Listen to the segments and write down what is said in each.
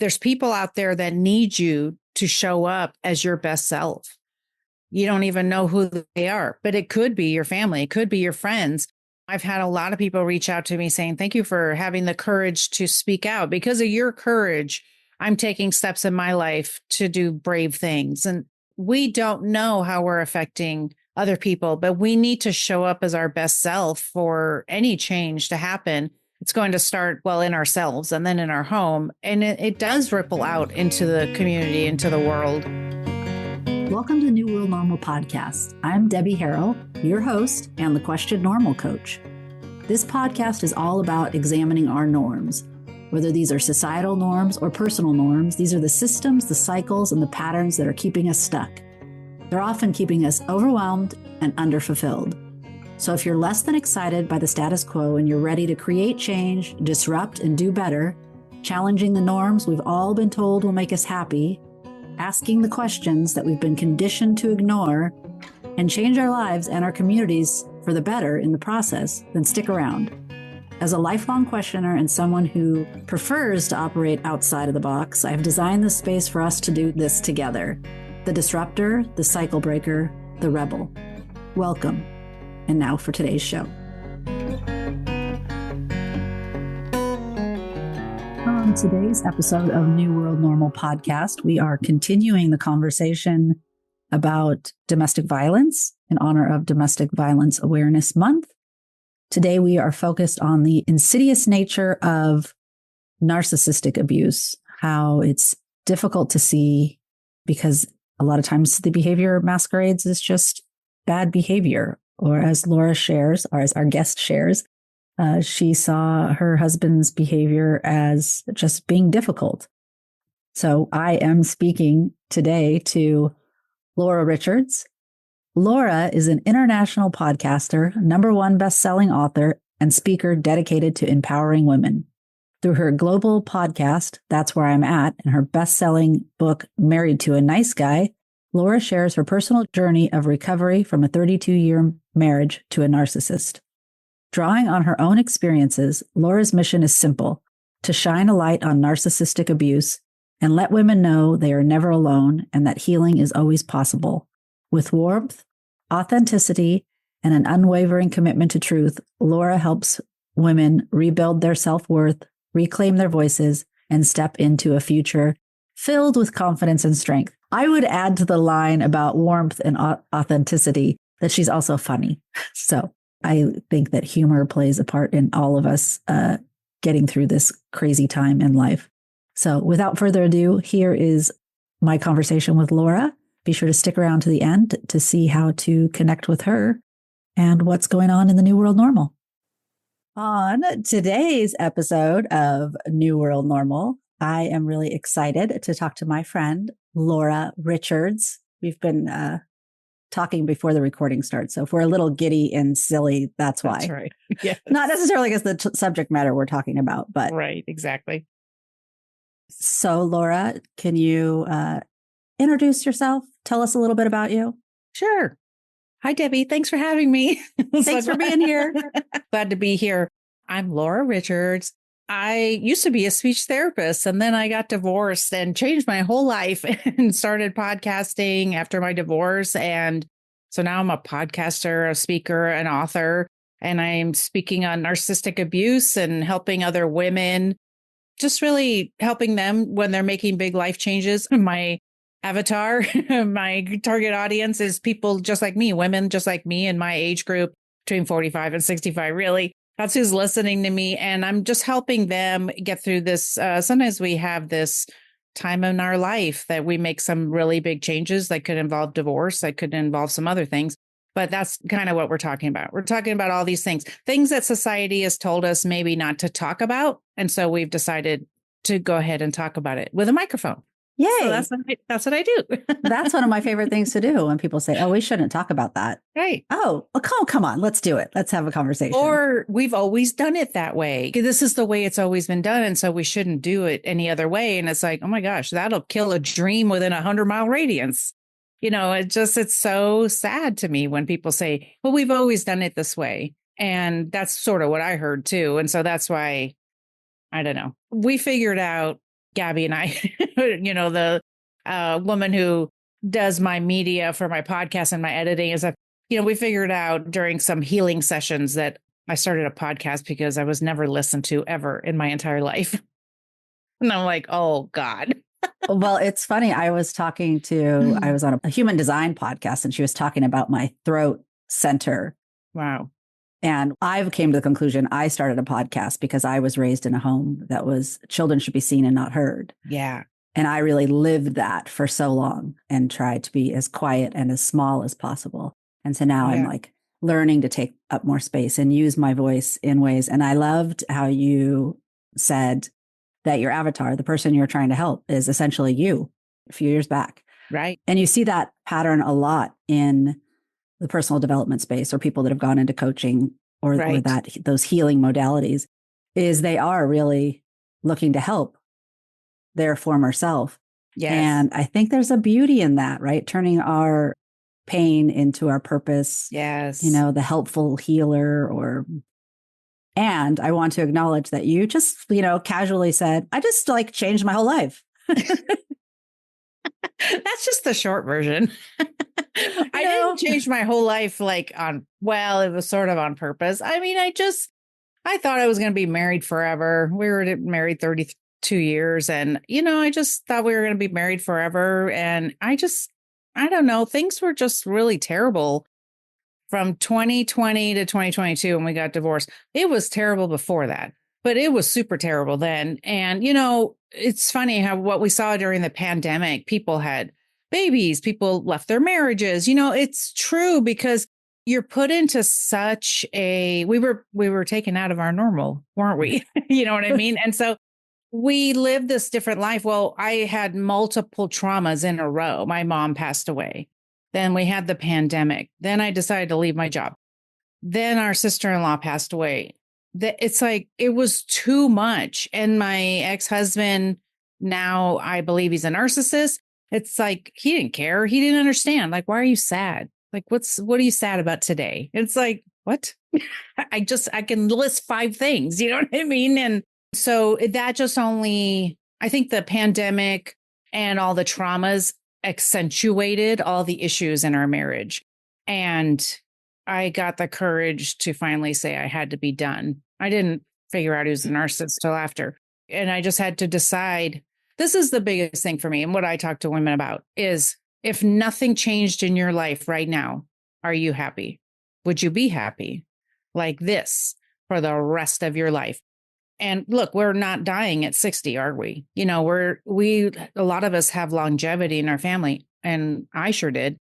there's people out there that need you to show up as your best self. You don't even know who they are, but it could be your family. It could be your friends. I've had a lot of people reach out to me saying, thank you for having the courage to speak out. Because of your courage, I'm taking steps in my life to do brave things. And we don't know how we're affecting other people, but we need to show up as our best self for any change to happen. It's going to start, well, in ourselves and then in our home. And it does ripple out into the community, into the world. Welcome to the New World Normal podcast. I'm Debbie Harrell, your host and the Question Normal coach. This podcast is all about examining our norms. Whether these are societal norms or personal norms, these are the systems, the cycles, and the patterns that are keeping us stuck. They're often keeping us overwhelmed and underfulfilled. So if you're less than excited by the status quo and you're ready to create change, disrupt, and do better, challenging the norms we've all been told will make us happy, asking the questions that we've been conditioned to ignore, and change our lives and our communities for the better in the process, then stick around. As a lifelong questioner and someone who prefers to operate outside of the box, I have designed this space for us to do this together. The disruptor, the cycle breaker, the rebel. Welcome. And now for today's show. On today's episode of New World Normal podcast, we are continuing the conversation about domestic violence in honor of Domestic Violence Awareness Month. Today, we are focused on the insidious nature of narcissistic abuse, how it's difficult to see because a lot of times the behavior masquerades as just bad behavior. Or as Laura shares, or as our guest shares, she saw her husband's behavior as just being difficult. So I am speaking today to Laura Richards. Laura is an international podcaster, #1 best-selling author, and speaker dedicated to empowering women. Through her global podcast, That's Where I'm At, and her best-selling book, Married to a Nice Guy, Laura shares her personal journey of recovery from a 32-year marriage to a narcissist. Drawing on her own experiences, Laura's mission is simple: to shine a light on narcissistic abuse and let women know they are never alone and that healing is always possible. With warmth, authenticity, and an unwavering commitment to truth, Laura helps women rebuild their self-worth, reclaim their voices, and step into a future filled with confidence and strength. I would add to the line about warmth and authenticity that she's also funny. So I think that humor plays a part in all of us getting through this crazy time in life. So without further ado, here is my conversation with Laura. Be sure to stick around to the end to see how to connect with her and what's going on in the New World Normal. On today's episode of New World Normal, I am really excited to talk to my friend, Laura Richards. We've been talking before the recording starts. So if we're a little giddy and silly, that's why. That's right. Yes. Not necessarily because the subject matter we're talking about, but. Right, exactly. So Laura, can you introduce yourself? Tell us a little bit about you. Sure. Hi, Debbie. Thanks for having me. Thanks for being here. Glad to be here. I'm Laura Richards. I used to be a speech therapist, and then I got divorced and changed my whole life and started podcasting after my divorce. And so now I'm a podcaster, a speaker, an author, and I'm speaking on narcissistic abuse and helping other women, just really helping them when they're making big life changes. My avatar, my target audience is people just like me, women just like me in my age group between 45 and 65, really. That's who's listening to me. And I'm just helping them get through this. Sometimes we have this time in our life that we make some really big changes that could involve divorce, that could involve some other things. But that's kind of what we're talking about. We're talking about all these things that society has told us maybe not to talk about. And so we've decided to go ahead and talk about it with a microphone. Yay. So that's what I do. That's one of my favorite things to do when people say, oh, we shouldn't talk about that. Right. Oh, come on. Let's do it. Let's have a conversation. Or we've always done it that way. This is the way it's always been done. And so we shouldn't do it any other way. And it's like, oh my gosh, that'll kill a dream within 100-mile radius. You know, it's so sad to me when people say, well, we've always done it this way. And that's sort of what I heard too. And so that's why, I don't know, we figured out Gabby and I, the woman who does my media for my podcast and my editing, is that, we figured out during some healing sessions that I started a podcast because I was never listened to ever in my entire life. And I'm like, oh God. Well, it's funny. I was on a human design podcast, and she was talking about my throat center. Wow. And I came to the conclusion I started a podcast because I was raised in a home that was children should be seen and not heard. Yeah. And I really lived that for so long and tried to be as quiet and as small as possible. And so now I'm like learning to take up more space and use my voice in ways. And I loved how you said that your avatar, the person you're trying to help, is essentially you a few years back. Right. And you see that pattern a lot in the personal development space, or people that have gone into coaching or that those healing modalities, is they are really looking to help their former self. Yes. And I think there's a beauty in that, right? Turning our pain into our purpose. Yes. The helpful healer. And I want to acknowledge that you just, casually said, I just changed my whole life. That's just the short version. I didn't change my whole life it was sort of on purpose. I mean, I thought I was going to be married forever. We were married 32 years and, I just thought we were going to be married forever. And I don't know, things were just really terrible from 2020 to 2022 when we got divorced. It was terrible before that, but it was super terrible then. And, it's funny how what we saw during the pandemic, people had babies, people left their marriages. It's true because you're put into such we were taken out of our normal, weren't we? You know what I mean? And so we lived this different life. Well, I had multiple traumas in a row. My mom passed away. Then we had the pandemic. Then I decided to leave my job. Then our sister-in-law passed away. It's like, it was too much. And my ex-husband, now I believe he's a narcissist. It's like, he didn't care. He didn't understand. Like, why are you sad? Like, what are you sad about today? It's like, what? I can list 5 things. You know what I mean? And so that just I think the pandemic and all the traumas accentuated all the issues in our marriage. And I got the courage to finally say I had to be done. I didn't figure out he was a narcissist till after. And I just had to decide, this is the biggest thing for me. And what I talk to women about is, if nothing changed in your life right now, are you happy? Would you be happy like this for the rest of your life? And look, we're not dying at 60, are we? A lot of us have longevity in our family, and I sure did.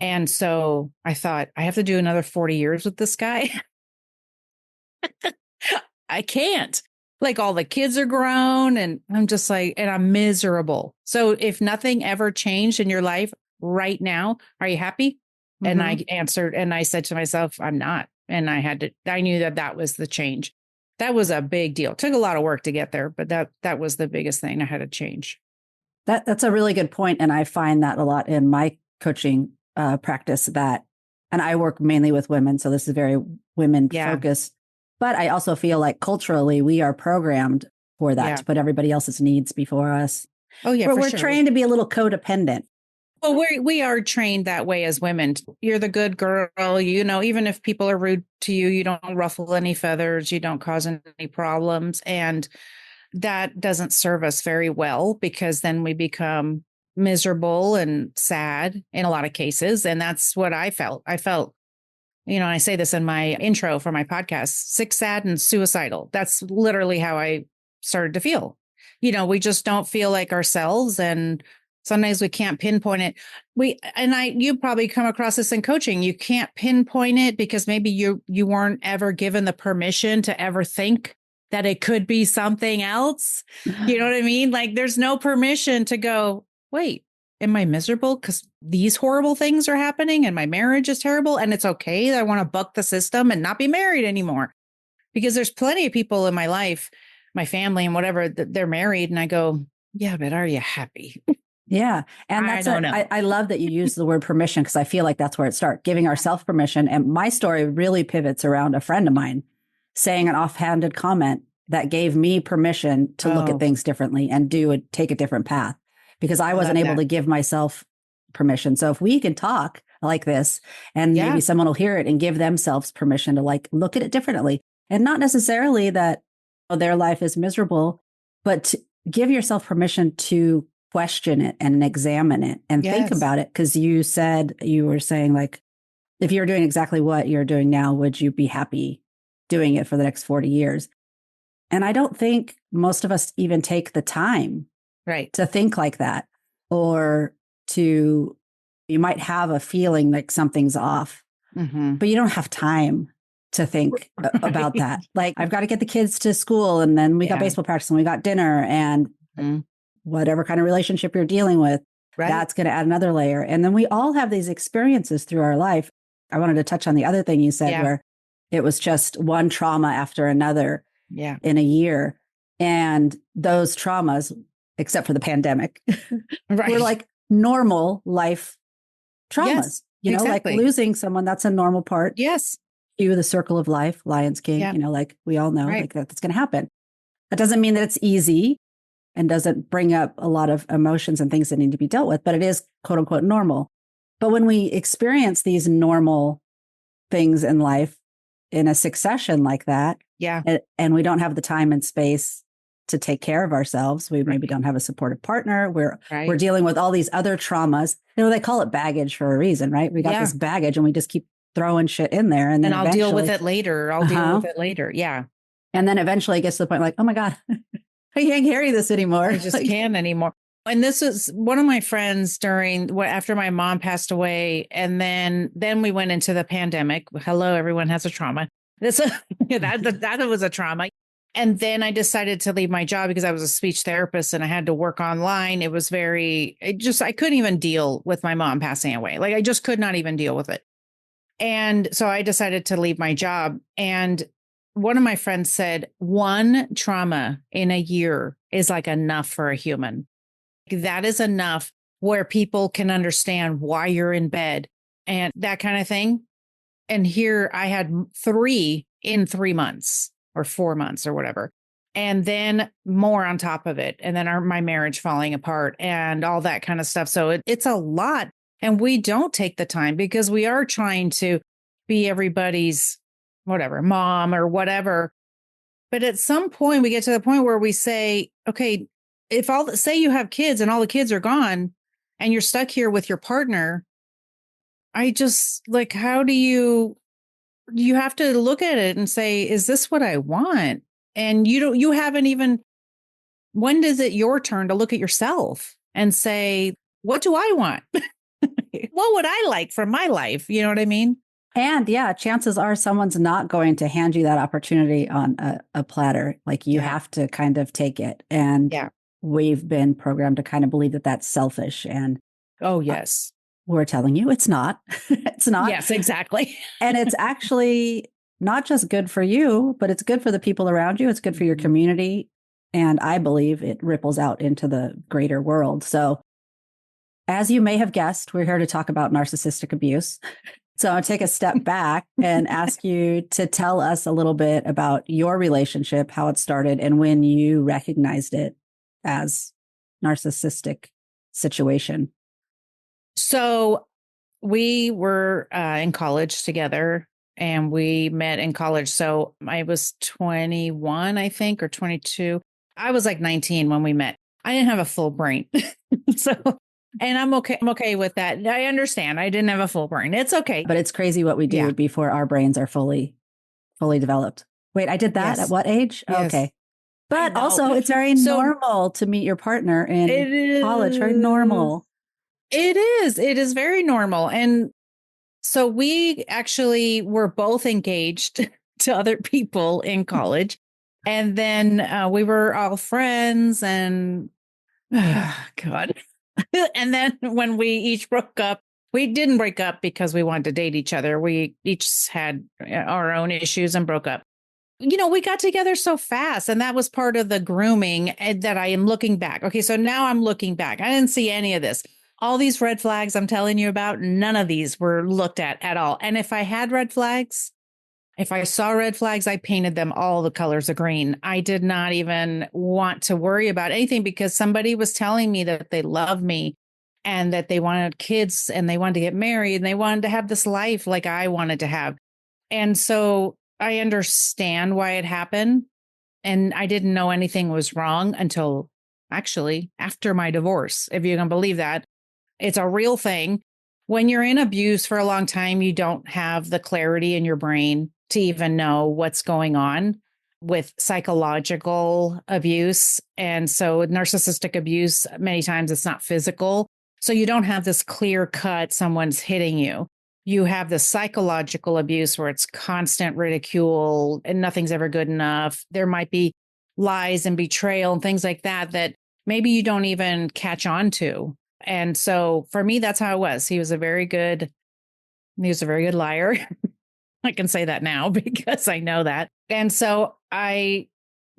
And so I thought, I have to do another 40 years with this guy. I can't. Like, all the kids are grown and I'm just like, and I'm miserable. So if nothing ever changed in your life right now, are you happy? Mm-hmm. And I answered, and I said to myself, I'm not. And I knew that was the change. That was a big deal. It took a lot of work to get there, but that was the biggest thing I had to change. That's a really good point. And I find that a lot in my coaching practice, and I work mainly with women. So this is very women focused, but I also feel like culturally we are programmed for that, to put everybody else's needs before us. Oh yeah. We're trained to be a little codependent. Well, we are trained that way as women. You're the good girl, even if people are rude to you, you don't ruffle any feathers, you don't cause any problems. And that doesn't serve us very well, because then we become miserable and sad in a lot of cases. And that's what I felt. I felt, and I say this in my intro for my podcast, sick, sad, and suicidal. That's literally how I started to feel. We just don't feel like ourselves. And sometimes we can't pinpoint it. You probably come across this in coaching. You can't pinpoint it because maybe you weren't ever given the permission to ever think that it could be something else. You know what I mean? Like, there's no permission to go, wait, am I miserable because these horrible things are happening and my marriage is terrible and it's okay that I want to buck the system and not be married anymore? Because there's plenty of people in my life, my family and whatever, that they're married. And I go, yeah, but are you happy? Yeah. And I love that you use the word permission, because I feel like that's where it starts, giving ourselves permission. And my story really pivots around a friend of mine saying an offhanded comment that gave me permission to look at Oh, things differently and take a different path because I I wasn't love able that. to give myself permission. So if we can talk like this and Yeah. maybe someone will hear it and give themselves permission to like look at it differently and not necessarily that their life is miserable, but to give yourself permission to question it and examine it and think Yes. about it. Because you were saying like, if you're doing exactly what you're doing now, would you be happy doing it for the next 40 years? And I don't think most of us even take the time Right. to think like that or to, you might have a feeling like something's off, Mm-hmm. but you don't have time to think about Right. that. Like, I've got to get the kids to school and then we got Yeah. baseball practice and we got dinner and Mhm. whatever kind of relationship you're dealing with, Right. that's going to add another layer. And then we all have these experiences through our life. I wanted to touch on the other thing you said, Yeah. where it was just one trauma after another Yeah. in a year. And those traumas, except for the pandemic, were Right. like normal life traumas. Yes. Like Exactly. losing someone, that's a normal part. Yes. The circle of life, Lion's King, Yeah. like we all know, Right. like that's going to happen. That doesn't mean that it's easy and doesn't bring up a lot of emotions and things that need to be dealt with, but it is quote unquote normal. But when we experience these normal things in life in a succession like that, Yeah. and we don't have the time and space to take care of ourselves, we maybe Right. don't have a supportive partner, we're Right. dealing with all these other traumas. They call it baggage for a reason, right? We got Yeah. this baggage and we just keep throwing shit in there. And then And I'll deal with eventually, it later. I'll deal with it later. Yeah. and then eventually it gets to the point like, oh my God, I can't carry this anymore. I just can't anymore. And this is one of my friends after my mom passed away. And then we went into the pandemic. Hello, everyone has a trauma. That was a trauma. And then I decided to leave my job because I was a speech therapist and I had to work online. I couldn't even deal with my mom passing away. Like I just could not even deal with it. And so I decided to leave my job. And one of my friends said, one trauma in a year is like enough for a human. That is enough where people can understand why you're in bed and that kind of thing. And here I had 3 in 3 months or 4 months or whatever. And then more on top of it. And then my marriage falling apart and all that kind of stuff. So it's a lot. And we don't take the time because we are trying to be everybody's whatever, mom or whatever. But at some point we get to the point where we say, okay, say you have kids and all the kids are gone and you're stuck here with your partner, I just like, how do you have to look at it and say, is this what I want? And you haven't even, when is it your turn to look at yourself and say, what do I want? What would I like from my life? You know what I mean? And yeah, chances are someone's not going to hand you that opportunity on a platter. Like you have to kind of take it. And we've been programmed to kind of believe that that's selfish. And oh, yes. We're telling you it's not. It's not. Yes, exactly. And it's actually not just good for you, but it's good for the people around you. It's good for your community. And I believe it ripples out into the greater world. So as you may have guessed, we're here to talk about narcissistic abuse. So I'll take a step back and ask you to tell us a little bit about your relationship, how it started, and when you recognized it as narcissistic situation. So we were in college together and we met in college. So I was 21, I think, or 22. I was like 19 when we met. I didn't have a full brain. And I'm okay. I'm okay with that. I understand. I didn't have a full brain. It's okay. But it's crazy what we do before our brains are fully developed. Wait, I did that at what age? Yes. Okay. But also it's very normal to meet your partner in college. Very normal. It is. It is very normal. And so we actually were both engaged to other people in college. And then we were all friends and God. And then when we each broke up, we didn't break up because we wanted to date each other. We each had our own issues and broke up. We got together so fast. And that was part of the grooming that I am looking back. Okay, so now I'm looking back. I didn't see any of this. All these red flags I'm telling you about, none of these were looked at all. And if I had red flags, If I saw red flags, I painted them all the colors of green. I did not even want to worry about anything because somebody was telling me that they love me and that they wanted kids and they wanted to get married and they wanted to have this life like I wanted to have. And so I understand why it happened. And I didn't know anything was wrong until actually after my divorce, if you can believe that. It's a real thing. When you're in abuse for a long time, you don't have the clarity in your brain to even know what's going on with psychological abuse. And so narcissistic abuse, many times it's not physical. So you don't have this clear cut, someone's hitting you. You have the psychological abuse where it's constant ridicule and nothing's ever good enough. There might be lies and betrayal and things like that that maybe you don't even catch on to. And so for me, that's how it was. He was a very good liar. I can say that now because I know that. And so I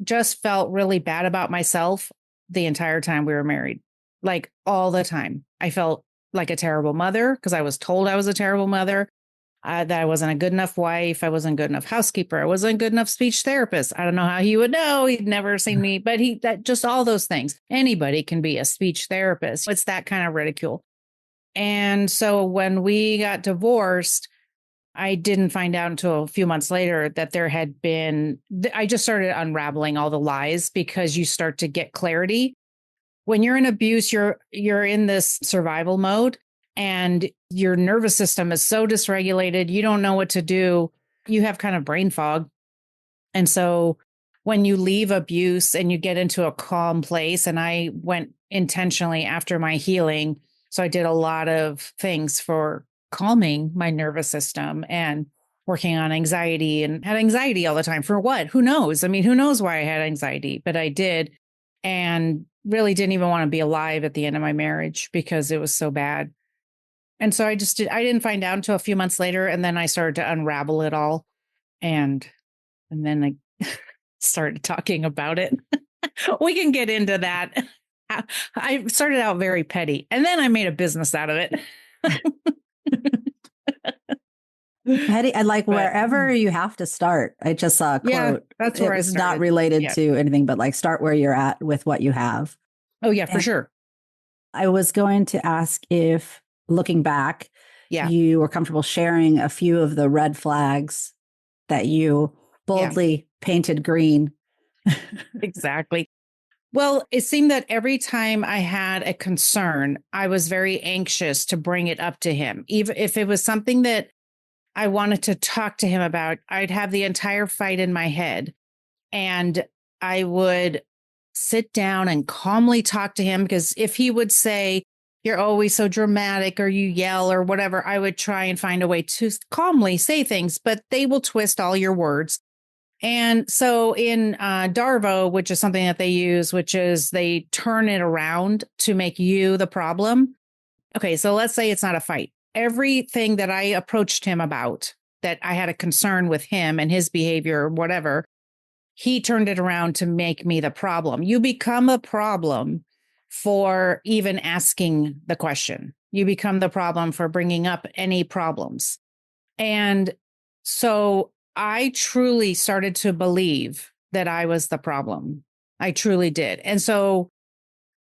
just felt really bad about myself the entire time we were married, like all the time. I felt like a terrible mother because I was told I was a terrible mother, that I wasn't a good enough wife. I wasn't a good enough housekeeper. I wasn't a good enough speech therapist. I don't know how he would know. He'd never seen me, but that just all those things. Anybody can be a speech therapist. It's that kind of ridicule. And so when we got divorced, I didn't find out until a few months later that there had been, I just started unraveling all the lies because you start to get clarity. When you're in abuse, you're in this survival mode and your nervous system is so dysregulated. You don't know what to do. You have kind of brain fog. And so when you leave abuse and you get into a calm place, and I went intentionally after my healing. So I did a lot of things for calming my nervous system and working on anxiety, and had anxiety all the time. For what? Who knows? I mean, who knows why I had anxiety, but I did. And really didn't even want to be alive at the end of my marriage because it was so bad. And so I didn't find out until a few months later. And then I started to unravel it all. And then I started talking about it. We can get into that. I started out very petty and then I made a business out of it. Petty, and like wherever you have to start. I just saw a quote. Yeah, that's where it's not related to anything, but like start where you're at with what you have. Oh, yeah, for sure. I was going to ask if, looking back, you were comfortable sharing a few of the red flags that you boldly painted green. Exactly. Well, it seemed that every time I had a concern, I was very anxious to bring it up to him. Even if it was something that I wanted to talk to him about, I'd have the entire fight in my head. And I would sit down and calmly talk to him, because if he would say, "You're always so dramatic," or "you yell," or whatever, I would try and find a way to calmly say things, but they will twist all your words. And so in Darvo, which is something that they use, which is they turn it around to make you the problem. Okay, so let's say it's not a fight. Everything that I approached him about, that I had a concern with him and his behavior or whatever, he turned it around to make me the problem. You become a problem for even asking the question. You become the problem for bringing up any problems. And so I truly started to believe that I was the problem. I truly did. And so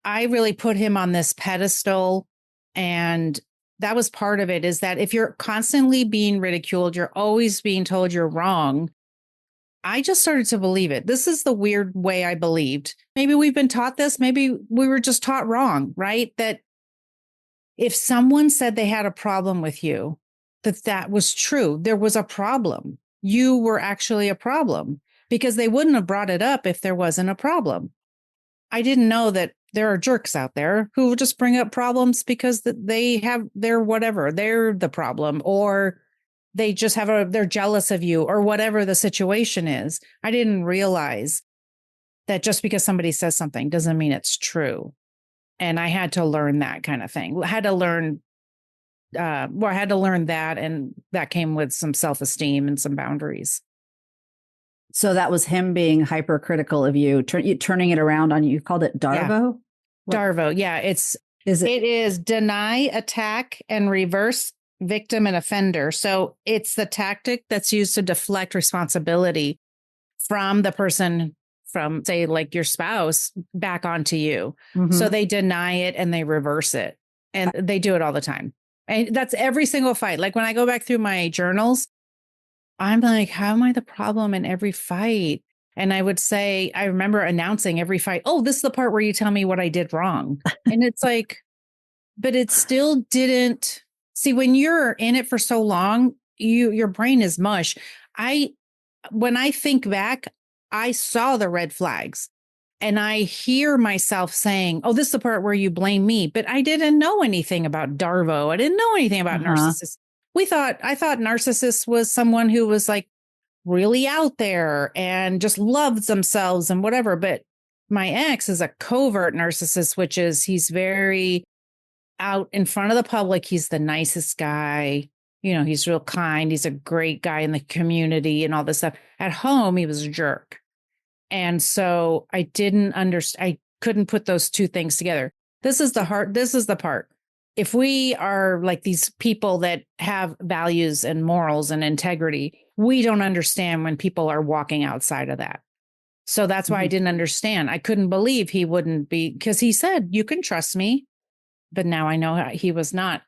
I really put him on this pedestal. And that was part of it, is that if you're constantly being ridiculed, you're always being told you're wrong. I just started to believe it. This is the weird way I believed. Maybe we've been taught this. Maybe we were just taught wrong, right? That if someone said they had a problem with you, that was true. There was a problem. You were actually a problem, because they wouldn't have brought it up if there wasn't a problem. I didn't know that there are jerks out there who will just bring up problems because they're whatever, they're the problem, or they just they're jealous of you, or whatever the situation is. I didn't realize that just because somebody says something doesn't mean it's true. And I had to learn that kind of thing. I had to learn that. And that came with some self-esteem and some boundaries. So that was him being hypercritical of you, turning it around on you. You called it Darvo? Yeah. Darvo. Yeah. It is deny, attack, and reverse victim and offender. So it's the tactic that's used to deflect responsibility from the person, from say like your spouse, back onto you. So they deny it and they reverse it. And they do it all the time. And that's every single fight. Like when I go back through my journals, I'm like, how am I the problem in every fight? And I would say, I remember announcing every fight, oh, this is the part where you tell me what I did wrong. And it's like, but it still didn't. See, when you're in it for so long, your brain is mush. When I think back, I saw the red flags and I hear myself saying, oh, this is the part where you blame me. But I didn't know anything about Darvo. I didn't know anything about narcissists. I thought narcissist was someone who was like really out there and just loves themselves and whatever. But my ex is a covert narcissist, which is he's very out in front of the public. He's the nicest guy. You know, he's real kind. He's a great guy in the community and all this stuff. At home, he was a jerk. And so I didn't understand. I couldn't put those two things together. This is the part. If we are like these people that have values and morals and integrity, we don't understand when people are walking outside of that. So that's why I didn't understand. I couldn't believe he wouldn't be, because he said, you can trust me. But now I know I was not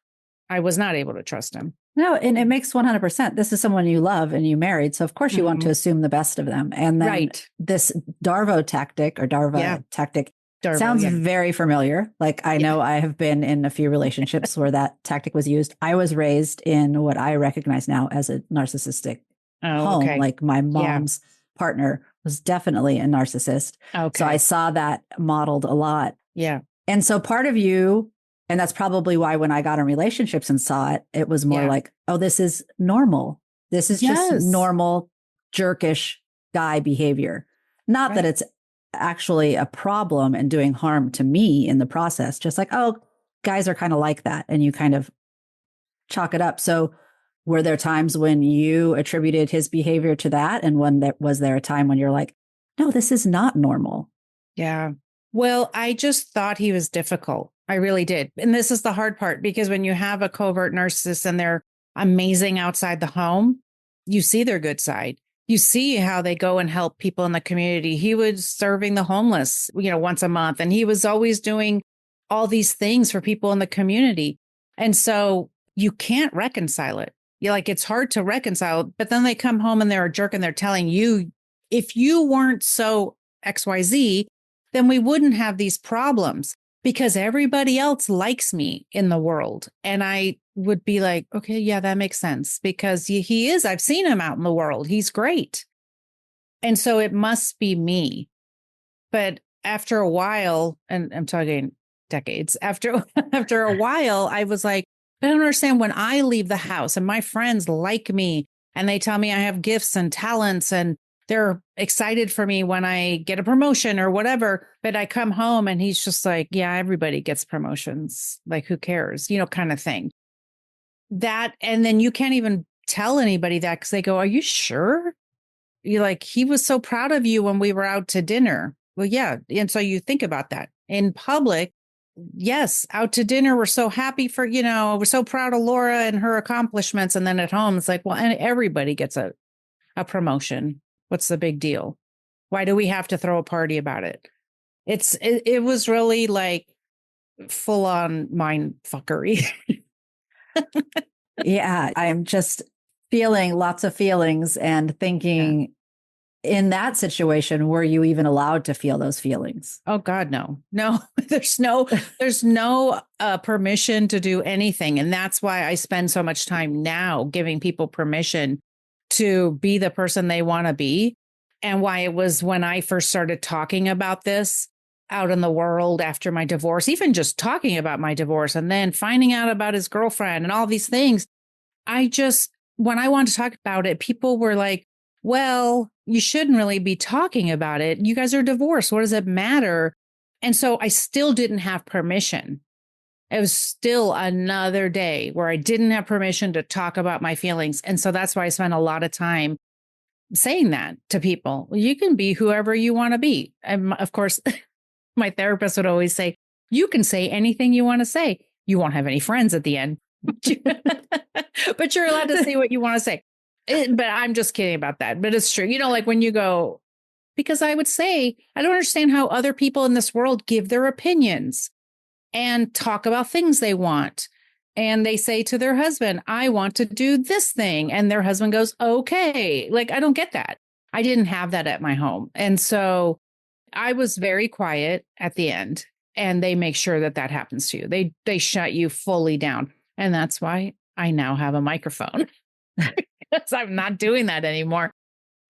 able to trust him. No, and it makes 100%. This is someone you love and you married. So of course you want to assume the best of them. And then this Darvo tactic or Darva tactic sounds very familiar. Like I know I have been in a few relationships where that tactic was used. I was raised in what I recognize now as a narcissistic home. Okay. Like my mom's partner was definitely a narcissist. Okay. So I saw that modeled a lot. Yeah. And so part of you, and that's probably why when I got in relationships and saw it, it was more like, oh, this is normal. This is just normal jerkish guy behavior. Not that it's actually a problem and doing harm to me in the process. Just like, oh, guys are kind of like that. And you kind of chalk it up. So were there times when you attributed his behavior to that? And was there a time when you're like, no, this is not normal? Yeah. Well, I just thought he was difficult. I really did. And this is the hard part, because when you have a covert narcissist and they're amazing outside the home, you see their good side. You see how they go and help people in the community. He was serving the homeless, once a month, and he was always doing all these things for people in the community. And so you can't reconcile it. It's hard to reconcile, but then they come home and they're a jerk and they're telling you, if you weren't so XYZ, then we wouldn't have these problems, because everybody else likes me in the world. And I would be like, okay, yeah, that makes sense, because he is. I've seen him out in the world. He's great. And so it must be me. But after a while, and I'm talking decades, after a while, I was like, I don't understand, when I leave the house and my friends like me and they tell me I have gifts and talents and they're excited for me when I get a promotion or whatever. But I come home and he's just like, yeah, everybody gets promotions. Like, who cares? Kind of thing. That, and then you can't even tell anybody that, because they go, are you sure? You're like, he was so proud of you when we were out to dinner. Well, yeah. And so you think about that in public. Yes, out to dinner. We're so happy for, we're so proud of Laura and her accomplishments. And then at home, it's like, well, and everybody gets a promotion. What's the big deal? Why do we have to throw a party about it? It was really like full on mind fuckery. Yeah, I'm just feeling lots of feelings and thinking, in that situation, were you even allowed to feel those feelings? Oh God, no. There's no permission to do anything. And that's why I spend so much time now giving people permission to be the person they want to be. And why it was when I first started talking about this out in the world after my divorce, even just talking about my divorce and then finding out about his girlfriend and all these things. When I wanted to talk about it, people were like, well, you shouldn't really be talking about it. You guys are divorced. What does it matter? And so I still didn't have permission. It was still another day where I didn't have permission to talk about my feelings. And so that's why I spent a lot of time saying that to people. Well, you can be whoever you want to be. And of course, my therapist would always say, you can say anything you want to say. You won't have any friends at the end. But you're allowed to say what you want to say. But I'm just kidding about that. But it's true. Like when you go, because I would say, I don't understand how other people in this world give their opinions and talk about things they want. And they say to their husband, I want to do this thing. And their husband goes, okay. Like, I don't get that. I didn't have that at my home. And so I was very quiet at the end, and they make sure that that happens to you. They shut you fully down. And that's why I now have a microphone, because I'm not doing that anymore.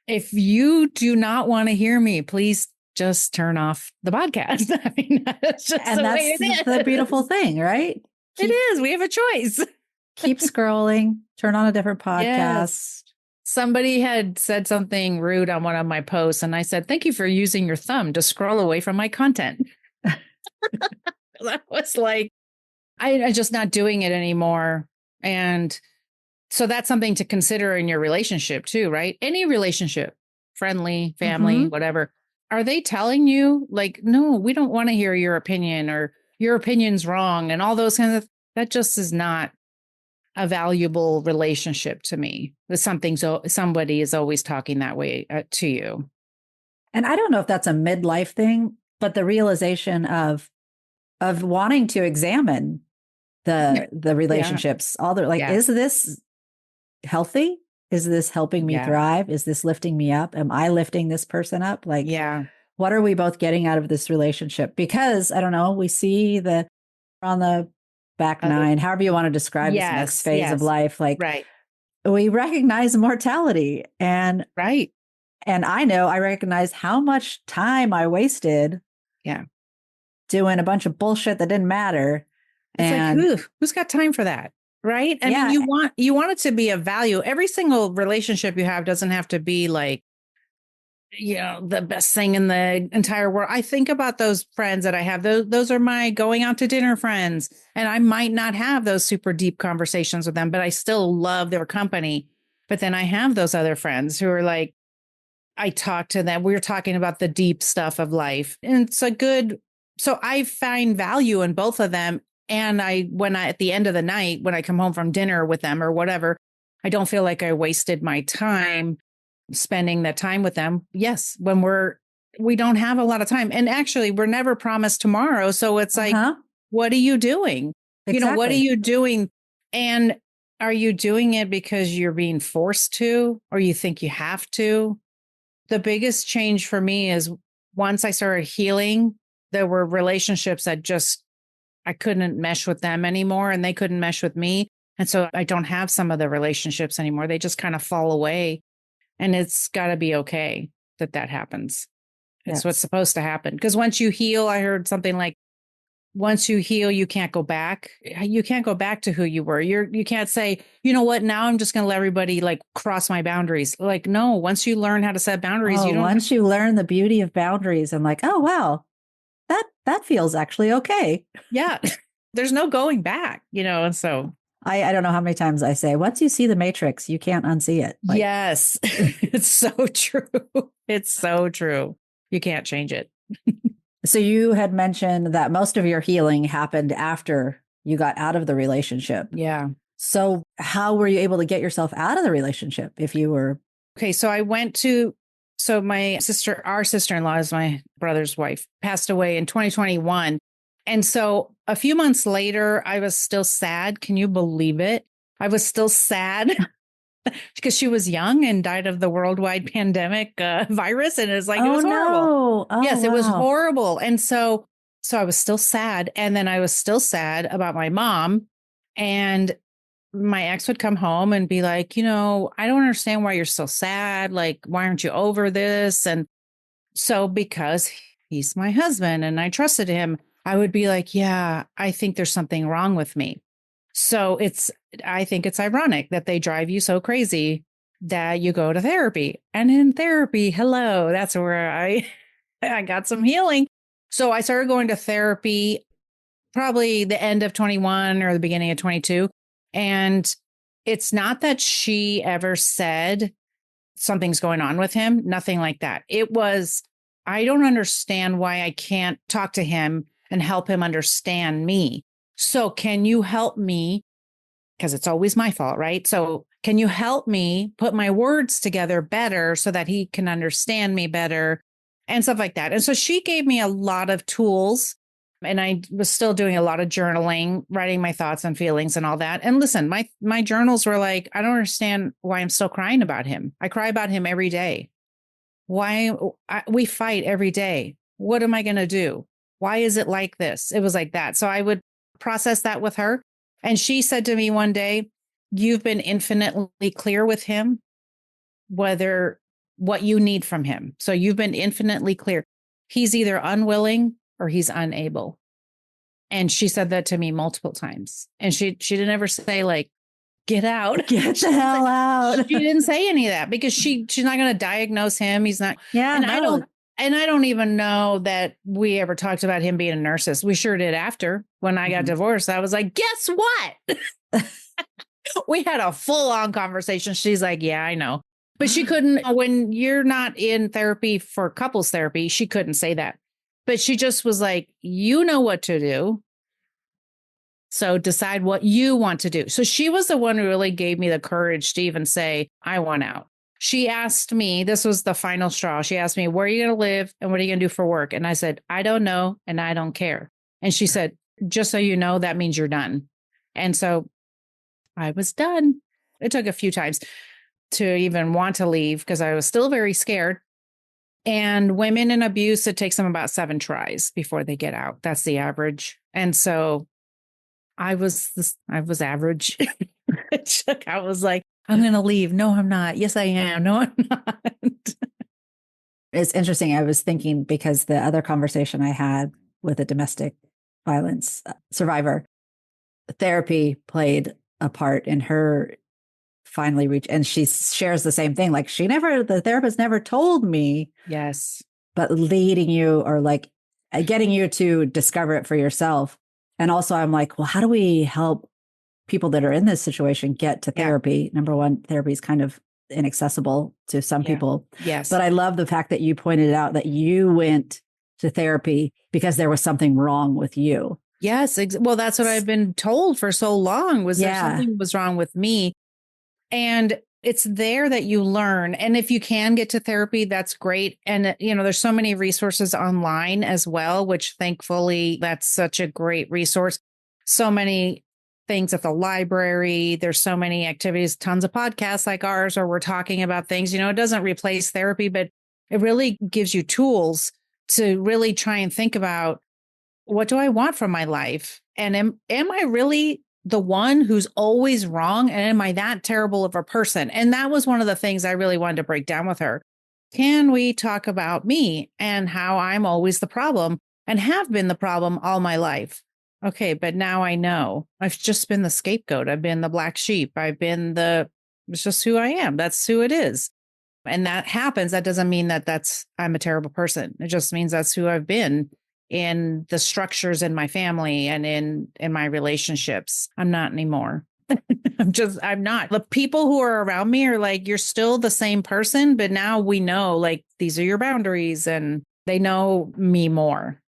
If you do not want to hear me, please just turn off the podcast. I mean, that's just And the that's way it the is. beautiful thing, right? It is. We have a choice. Keep scrolling, turn on a different podcast. Yes. Somebody had said something rude on one of my posts, and I said, thank you for using your thumb to scroll away from my content. That was like, I'm just not doing it anymore. And so that's something to consider in your relationship too, right? Any relationship, friendly, family, whatever. Are they telling you like, no, we don't want to hear your opinion, or your opinion's wrong, and all those kinds of, that just is not a valuable relationship to me. With something, so somebody is always talking that way to you. And I don't know if that's a midlife thing, but the realization of wanting to examine the relationships, all the like, is this healthy? Is this helping me thrive? Is this lifting me up? Am I lifting this person up? Like, what are we both getting out of this relationship? Because I don't know, we see on the back nine, however you want to describe this next phase of life, like we recognize mortality, and and I recognize how much time I wasted doing a bunch of bullshit that didn't matter. It's and like, who's got time for that? Right. I mean, you want it to be of value. Every single relationship you have doesn't have to be like, the best thing in the entire world. I think about those friends that I have. Those are my going out to dinner friends. And I might not have those super deep conversations with them, but I still love their company. But then I have those other friends who are like, I talk to them. We're talking about the deep stuff of life. And it's a good, so I find value in both of them. And when I, at the end of the night, when I come home from dinner with them or whatever, I don't feel like I wasted my time spending that time with them. Yes. When we don't have a lot of time, and actually we're never promised tomorrow. So it's like, what are you doing? Exactly. What are you doing? And are you doing it because you're being forced to, or you think you have to? The biggest change for me is once I started healing, there were relationships that just, I couldn't mesh with them anymore, and they couldn't mesh with me. And so I don't have some of the relationships anymore. They just kind of fall away. And it's got to be okay that happens. It's what's supposed to happen. Because once you heal, I heard something like, once you heal, you can't go back. You can't go back to who you were. You can't say, you know what, now I'm just going to let everybody like cross my boundaries. Like, no, once you learn how to set boundaries, once you learn the beauty of boundaries, I'm like, oh, wow, that feels actually okay. Yeah. There's no going back, and so. I don't know how many times I say, once you see the matrix, you can't unsee it. Like, yes, it's so true. It's so true. You can't change it. So you had mentioned that most of your healing happened after you got out of the relationship. Yeah. So how were you able to get yourself out of the relationship if you were? Okay. So I went to, our sister-in-law is my brother's wife, passed away in 2021. And so a few months later, I was still sad. Can you believe it? I was still sad because she was young and died of the worldwide pandemic virus. And it was like, it was horrible. No. Oh, yes, it was wow. horrible. And so I was still sad. And then I was still sad about my mom. And my ex would come home and be like, I don't understand why you're so sad. Like, why aren't you over this? And so because he's my husband and I trusted him, I would be like, yeah, I think there's something wrong with me. So I think it's ironic that they drive you so crazy that you go to therapy. And in therapy, hello, that's where I got some healing. So I started going to therapy probably the end of 21 or the beginning of 22. And it's not that she ever said something's going on with him. Nothing like that. It was, I don't understand why I can't talk to him and help him understand me. So can you help me because it's always my fault, right? So can you help me put my words together better so that he can understand me better and stuff like that? And so she gave me a lot of tools, and I was still doing a lot of journaling, writing my thoughts and feelings and all that. And listen, my journals were like, I don't understand why I'm still crying about him. I cry about him every day. We fight every day. What am I going to do? Why is it like this? It was like that. So I would process that with her. And she said to me one day, you've been infinitely clear with him, whether what you need from him. So you've been infinitely clear. He's either unwilling or he's unable. And she said that to me multiple times. And she didn't ever say like, get out. Get the hell out. She didn't say any of that because she's not going to diagnose him. He's not. Yeah. And no. I don't even know that we ever talked about him being a narcissist. We sure did after when I got divorced. I was like, guess what? We had a full on conversation. She's like, yeah, I know. But she couldn't, when you're not in therapy for couples therapy, she couldn't say that. But she just was like, you know what to do. So decide what you want to do. So she was the one who really gave me the courage to even say, I want out. She asked me, this was the final straw. She asked me, where are you going to live and what are you going to do for work? And I said, I don't know. And I don't care. And she said, just so you know, that means you're done. And so I was done. It took a few times to even want to leave because I was still very scared. And women in abuse, it takes them about 7 tries before they get out. That's the average. And so I was average. I was like, I'm going to leave. No, I'm not. Yes, I am. No, I'm not. It's interesting. I was thinking because the other conversation I had with a domestic violence survivor, therapy played a part in her finally reach. And she shares the same thing. Like the therapist never told me. Yes. But leading you or like getting you to discover it for yourself. And also I'm like, well, how do we help people that are in this situation get to therapy? Number one, therapy is kind of inaccessible to some people. Yes. But I love the fact that you pointed out that you went to therapy because there was something wrong with you. Yes. Well, that's what I've been told for so long was there something was wrong with me. And it's there that you learn. And if you can get to therapy, that's great. And, there's so many resources online as well, which thankfully that's such a great resource. So many things at the library. There's so many activities, tons of podcasts like ours, where we're talking about things, it doesn't replace therapy, but it really gives you tools to really try and think about, what do I want from my life? And am I really the one who's always wrong? And am I that terrible of a person? And that was one of the things I really wanted to break down with her. Can we talk about me and how I'm always the problem and have been the problem all my life? Okay, but now I know I've just been the scapegoat. I've been the black sheep. It's just who I am. That's who it is. And that happens. That doesn't mean that I'm a terrible person. It just means that's who I've been in the structures in my family and in my relationships. I'm not anymore. I'm not. The people who are around me are like, you're still the same person, but now we know like these are your boundaries and they know me more.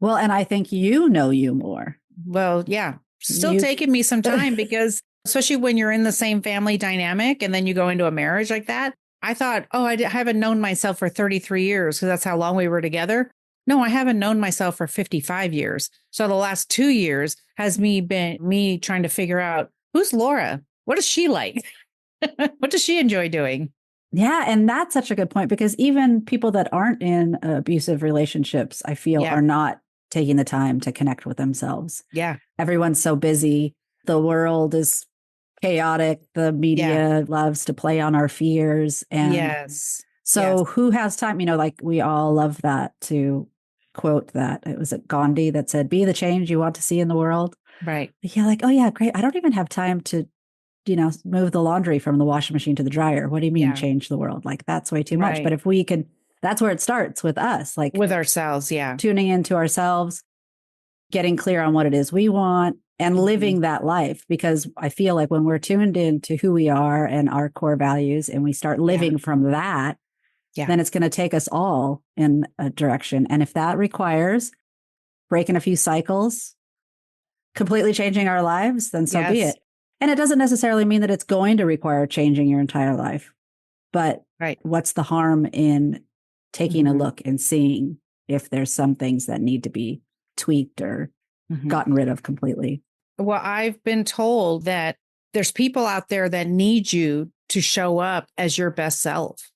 Well, and I think you know you more. Well, yeah, still taking me some time because especially when you're in the same family dynamic and then you go into a marriage like that, I thought, I haven't known myself for 33 years because that's how long we were together. No, I haven't known myself for 55 years. So the last 2 years has been me trying to figure out, who's Laura? What is she like? What does she enjoy doing? Yeah. And that's such a good point because even people that aren't in abusive relationships, I feel are not taking the time to connect with themselves. Yeah. Everyone's so busy. The world is chaotic. The media loves to play on our fears. And so who has time? Like we all love that to quote that. It was Gandhi that said, be the change you want to see in the world. Right. Yeah. Like, oh yeah, great. I don't even have time to, move the laundry from the washing machine to the dryer. What do you mean change the world? Like that's way too much. But if we can, that's where it starts with us, like with ourselves. Yeah. Tuning into ourselves, getting clear on what it is we want and living that life. Because I feel like when we're tuned into who we are and our core values and we start living from that, then it's going to take us all in a direction. And if that requires breaking a few cycles, completely changing our lives, then so be it. And it doesn't necessarily mean that it's going to require changing your entire life. But Right. what's the harm in taking a Mhm. look and seeing if there's some things that need to be tweaked or gotten rid of completely? Well, I've been told that there's people out there that need you to show up as your best self.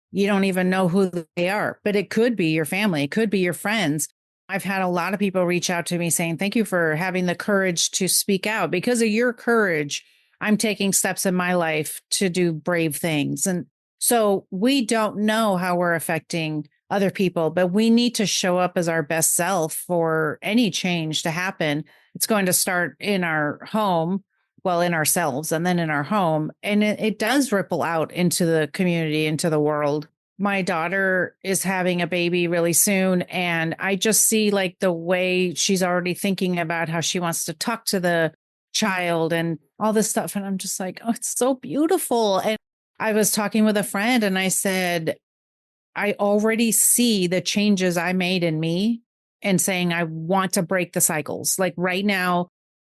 You don't even know who they are, but it could be your family. It could be your friends. I've had a lot of people reach out to me saying, thank you for having the courage to speak out. Because of your courage, I'm taking steps in my life to do brave things. And so we don't know how we're affecting other people, but we need to show up as our best self for any change to happen. It's going to start in our home, well, in ourselves and then in our home. And it does ripple out into the community, into the world. My daughter is having a baby really soon. And I just see like the way she's already thinking about how she wants to talk to the child and all this stuff. And I'm just like, oh, it's so beautiful. And I was talking with a friend and I said, I already see the changes I made in me and saying, I want to break the cycles. Like right now,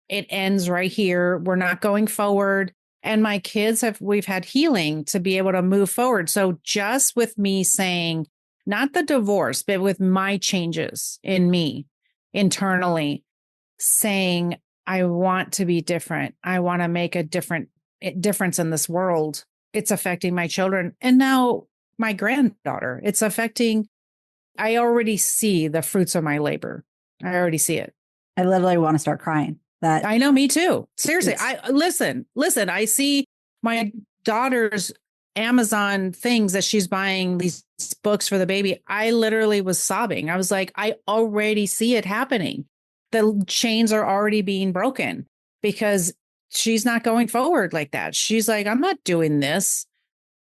it ends right here. We're not going forward. And my kids we've had healing to be able to move forward. So just with me saying, not the divorce, but with my changes in me internally, saying, I want to be different. I want to make a difference in this world. It's affecting my children. And now my granddaughter, it's affecting, I already see the fruits of my labor. I already see it. I literally want to start crying. That I know, me too. Seriously, I listen, I see my daughter's Amazon things that she's buying these books for the baby. I literally was sobbing. I was like, I already see it happening. The chains are already being broken because she's not going forward like that. She's like, I'm not doing this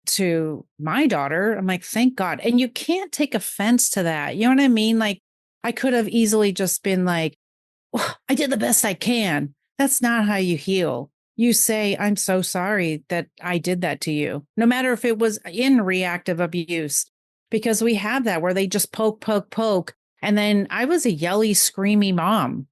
to my daughter. I'm like, thank God. And you can't take offense to that. You know what I mean? Like, I could have easily just been like, well, I did the best I can. That's not how you heal. You say, I'm so sorry that I did that to you, no matter if it was in reactive abuse, because we have that where they just poke, poke, poke. And then I was a yelly, screamy mom.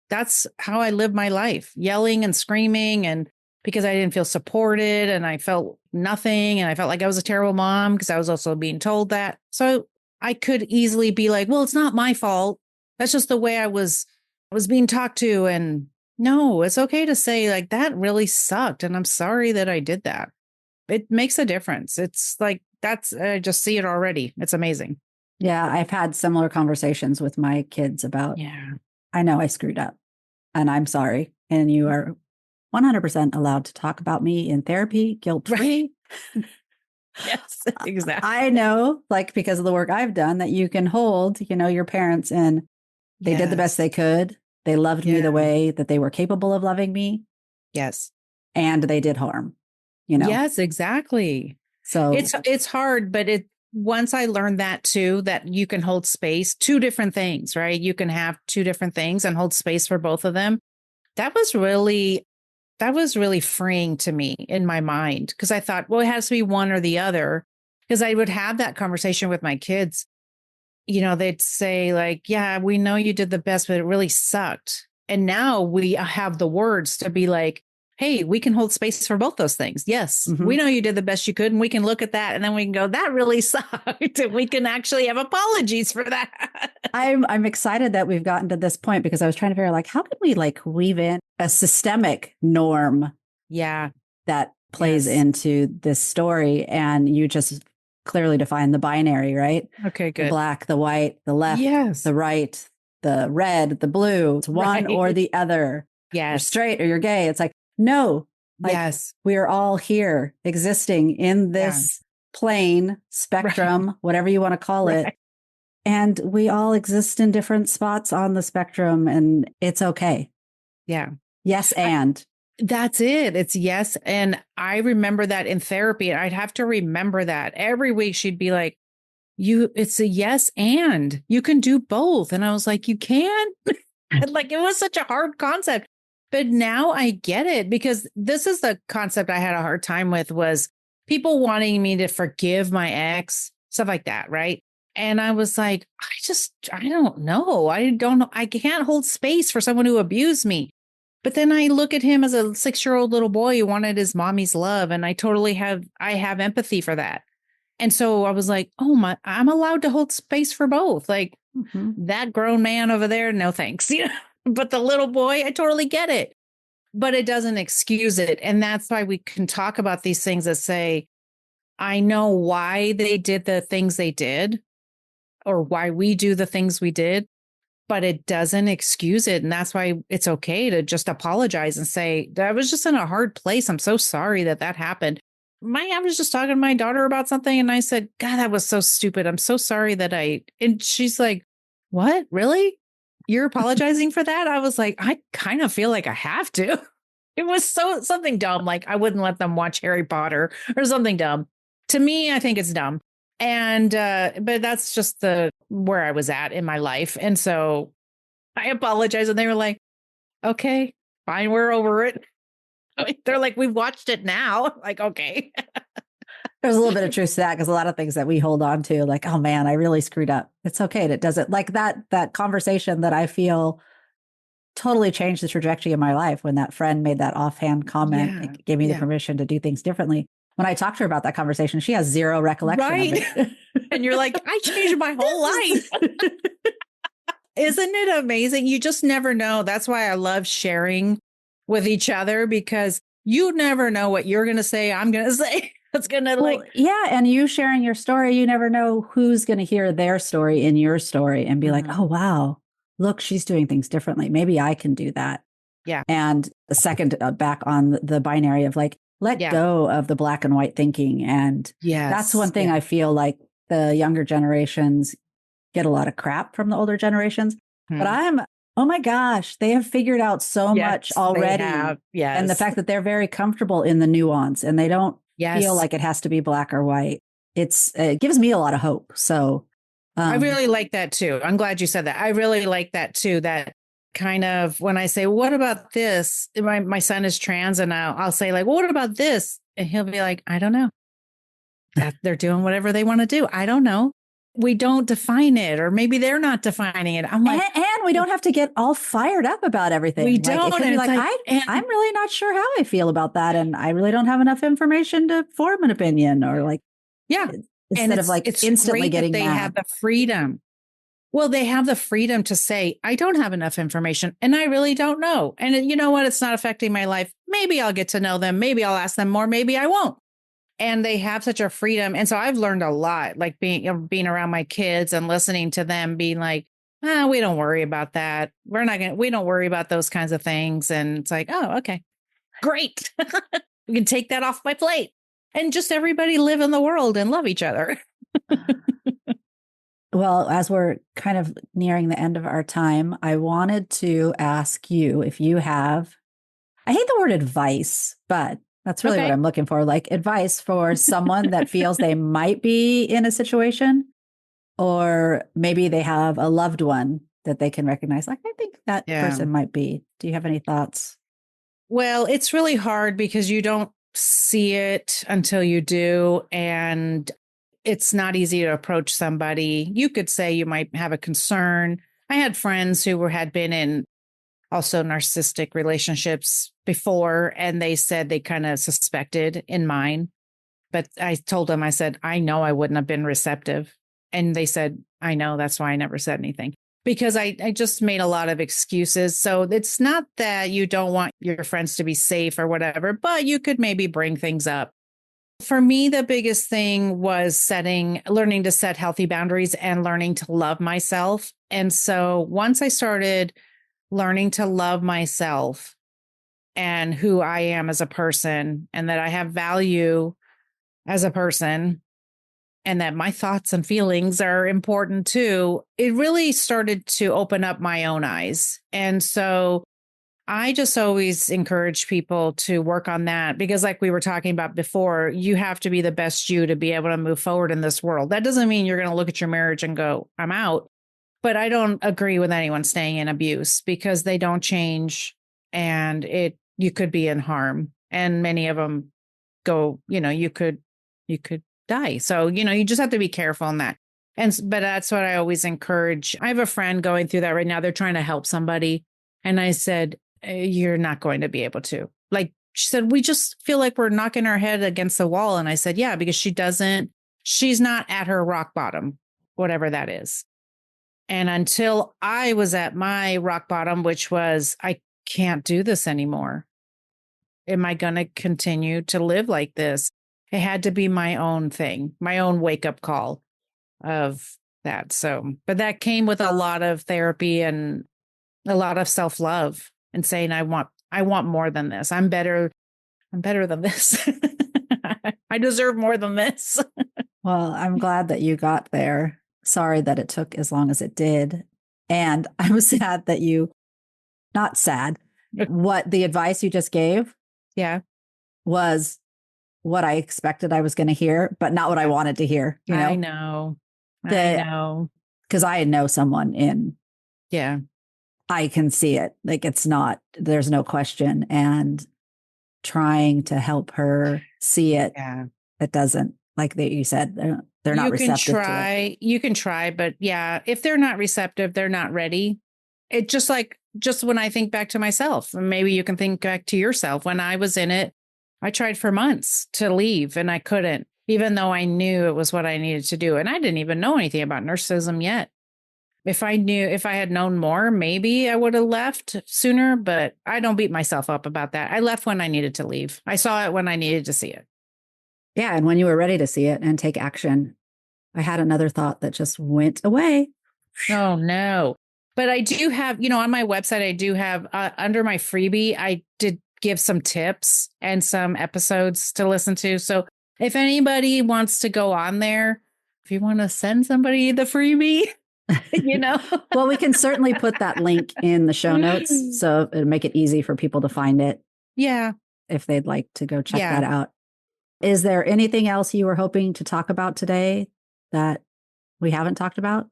That's how I lived my life, yelling and screaming. And because I didn't feel supported and I felt nothing. And I felt like I was a terrible mom because I was also being told that. So I could easily be like, well, it's not my fault. That's just the way I was being talked to. And no, it's okay to say like that really sucked. And I'm sorry that I did that. It makes a difference. It's like, I just see it already. It's amazing. Yeah, I've had similar conversations with my kids about, Yeah. I know I screwed up and I'm sorry. And you are 100% allowed to talk about me in therapy, guilt-free. Right. Yes, exactly. I know, like, because of the work I've done, that you can hold, your parents and they did the best they could. They loved me the way that they were capable of loving me. Yes. And they did harm, Yes, exactly. So It's hard, but once I learned that too, that you can hold space, two different things, right? You can have two different things and hold space for both of them. That was really freeing to me in my mind because I thought, well, it has to be one or the other. Because I would have that conversation with my kids. They'd say like, yeah, we know you did the best, but it really sucked. And now we have the words to be like, hey, we can hold space for both those things. Yes, we know you did the best you could. And we can look at that and then we can go, that really sucked. And we can actually have apologies for that. I'm excited that we've gotten to this point because I was trying to figure out like, how can we like weave in a systemic norm that plays into this story? And you just clearly define the binary, right? Okay, good. The black, the white, the left, the right, the red, the blue. It's one or the other. Yes. You're straight or you're gay. It's like, no. Like, we are all here existing in this plane, spectrum, whatever you want to call it. And we all exist in different spots on the spectrum and it's okay. Yeah. Yes. And that's it. It's yes. And I remember that in therapy. I'd have to remember that every week. She'd be like, it's a yes. And you can do both. And I was like, you can. Like, it was such a hard concept. But now I get it because this is the concept I had a hard time with was people wanting me to forgive my ex, stuff like that. Right. And I was like, I don't know. I don't know. I can't hold space for someone who abused me. But then I look at him as a 6-year-old little boy who wanted his mommy's love. And I have empathy for that. And so I was like, oh my, I'm allowed to hold space for both. Like that grown man over there, no thanks. But the little boy, I totally get it. But it doesn't excuse it. And that's why we can talk about these things that say, I know why they did the things they did or why we do the things we did, but it doesn't excuse it. And that's why it's okay to just apologize and say, that was just in a hard place. I'm so sorry that happened. I was just talking to my daughter about something and I said, God, that was so stupid. I'm so sorry and she's like, what? Really? You're apologizing for that? I was like, I kind of feel like I have to. It was something dumb. Like I wouldn't let them watch Harry Potter or something dumb. To me, I think it's dumb. And, but that's just where I was at in my life. And so I apologized and they were like, okay, fine. We're over it. They're like, we've watched it now. Like, okay. There's a little bit of truth to that because a lot of things that we hold on to, like, oh man, I really screwed up. It's okay. And it doesn't like that conversation that I feel totally changed the trajectory of my life when that friend made that offhand comment. It gave me the permission to do things differently. When I talked to her about that conversation, she has zero recollection of it. And you're like, I changed my whole life. Isn't it amazing? You just never know. That's why I love sharing with each other because you never know what you're going to say. I'm going to say it's going to yeah. And you sharing your story, you never know who's going to hear their story in your story and be like, oh, wow, look, she's doing things differently. Maybe I can do that. Yeah. And the second back on the binary of like, let go of the black and white thinking. And that's one thing I feel like the younger generations get a lot of crap from the older generations. But oh my gosh, they have figured out so much already. And the fact that they're very comfortable in the nuance and they don't feel like it has to be black or white. It gives me a lot of hope. So I really like that too. I'm glad you said that. I really like that too. That kind of when I say, what about this? My son is trans and I'll say like, well, what about this? And he'll be like, I don't know. They're doing whatever they want to do. I don't know. We don't define it, or maybe they're not defining it. I'm like, and we don't have to get all fired up about everything. We don't. It could be like I'm really not sure how I feel about that. And I really don't have enough information to form an opinion or like, instead of like instantly getting they mad. have the freedom. Well, they have the freedom to say, I don't have enough information and I really don't know. And you know what? It's not affecting my life. Maybe I'll get to know them. Maybe I'll ask them more. Maybe I won't. And they have such a freedom. And so I've learned a lot, like being around my kids and listening to them being like, we don't worry about that. We don't worry about those kinds of things. And it's like, oh, okay, great. We can take that off my plate and just everybody live in the world and love each other. Well, as we're kind of nearing the end of our time, I wanted to ask you if you have, I hate the word advice, but that's really what I'm looking for, like advice for someone that feels they might be in a situation, or maybe they have a loved one that they can recognize. Like, I think that person might be. Do you have any thoughts? Well, it's really hard because you don't see it until you do. And it's not easy to approach somebody. You could say you might have a concern. I had friends who had been in also narcissistic relationships before, and they said they kind of suspected in mine. But I told them, I said, I know I wouldn't have been receptive. And they said, I know, that's why I never said anything. Because I just made a lot of excuses. So it's not that you don't want your friends to be safe or whatever, but you could maybe bring things up. For me, the biggest thing was learning to set healthy boundaries and learning to love myself. And so once I started learning to love myself and who I am as a person, and that I have value as a person, and that my thoughts and feelings are important too, it really started to open up my own eyes. And so I just always encourage people to work on that because like we were talking about before, you have to be the best you to be able to move forward in this world. That doesn't mean you're going to look at your marriage and go, I'm out. But I don't agree with anyone staying in abuse because they don't change and you could be in harm. And many of them go, you could die. So, you just have to be careful in that. But that's what I always encourage. I have a friend going through that right now. They're trying to help somebody. And I said, you're not going to be able to. Like she said, we just feel like we're knocking our head against the wall. And I said, yeah, because she's not at her rock bottom, whatever that is. And until I was at my rock bottom, which was, I can't do this anymore. Am I going to continue to live like this? It had to be my own thing, my own wake up call of that. So, but that came with a lot of therapy and a lot of self-love and saying, I want more than this. I'm better than this. I deserve more than this. Well, I'm glad that you got there. Sorry that it took as long as it did. And I'm sad that not sad, what the advice you just gave was what I expected I was going to hear, but not what I wanted to hear. I know. Because I know someone I can see it. Like there's no question. And trying to help her see it, it doesn't, like you said, they're not receptive to it. You can try, but if they're not receptive, they're not ready. It just when I think back to myself, maybe you can think back to yourself. When I was in it, I tried for months to leave and I couldn't, even though I knew it was what I needed to do. And I didn't even know anything about narcissism yet. If I had known more, maybe I would have left sooner, but I don't beat myself up about that. I left when I needed to leave. I saw it when I needed to see it. Yeah. And when you were ready to see it and take action, I had another thought that just went away. Oh, no. But I do have, on my website, I do have under my freebie, I did give some tips and some episodes to listen to. So if anybody wants to go on there, if you want to send somebody the freebie, Well, we can certainly put that link in the show notes. So it'll make it easy for people to find it. Yeah. If they'd like to go check that out. Is there anything else you were hoping to talk about today that we haven't talked about?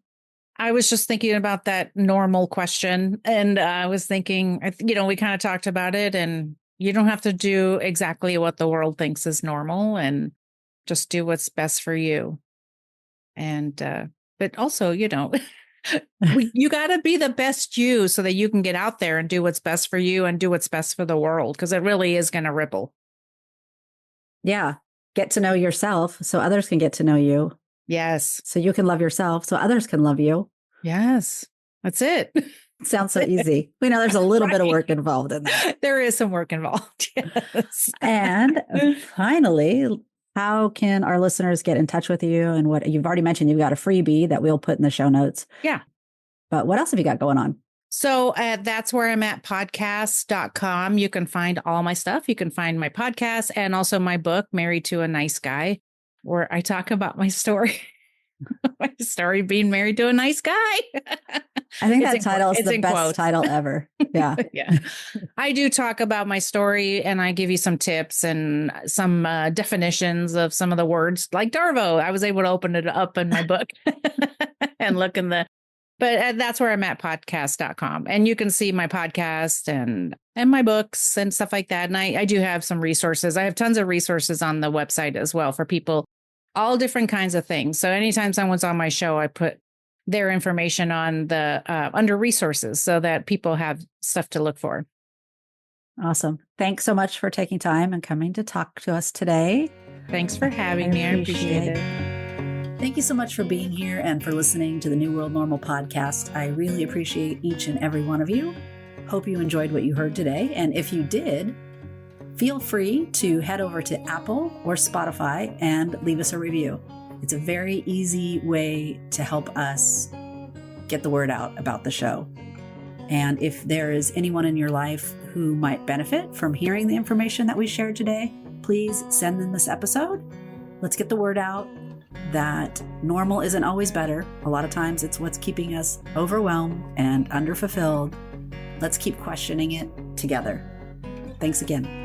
I was just thinking about that normal question. And I was thinking, we kind of talked about it, and you don't have to do exactly what the world thinks is normal, and just do what's best for you. And, but also, you got to be the best you so that you can get out there and do what's best for you and do what's best for the world, because it really is going to ripple. Yeah. Get to know yourself so others can get to know you. Yes. So you can love yourself so others can love you. Yes. That's it. Sounds so easy. We know there's a little bit of work involved in that. There is some work involved. Yes. And finally, how can our listeners get in touch with you? And what you've already mentioned, you've got a freebie that we'll put in the show notes. Yeah. But what else have you got going on? So that's where I'm at, podcast.com. You can find all my stuff. You can find my podcast and also my book, Married to a Nice Guy, where I talk about my story. My story being married to a nice guy. I think that title is the best title ever. Yeah. Yeah. I do talk about my story, and I give you some tips and some definitions of some of the words, like Darvo. I was able to open it up in my book and look in but that's where I'm at, podcast.com. And you can see my podcast and my books and stuff like that. And I do have some resources. I have tons of resources on the website as well for people, all different kinds of things. So anytime someone's on my show, I put their information on the under resources so that people have stuff to look for. Awesome. Thanks so much for taking time and coming to talk to us today. Thanks for having me. I appreciate it. Thank you so much for being here and for listening to the New World Normal podcast. I really appreciate each and every one of you. Hope you enjoyed what you heard today. And if you did, feel free to head over to Apple or Spotify and leave us a review. It's a very easy way to help us get the word out about the show. And if there is anyone in your life who might benefit from hearing the information that we shared today, please send them this episode. Let's get the word out that normal isn't always better. A lot of times it's what's keeping us overwhelmed and underfulfilled. Let's keep questioning it together. Thanks again.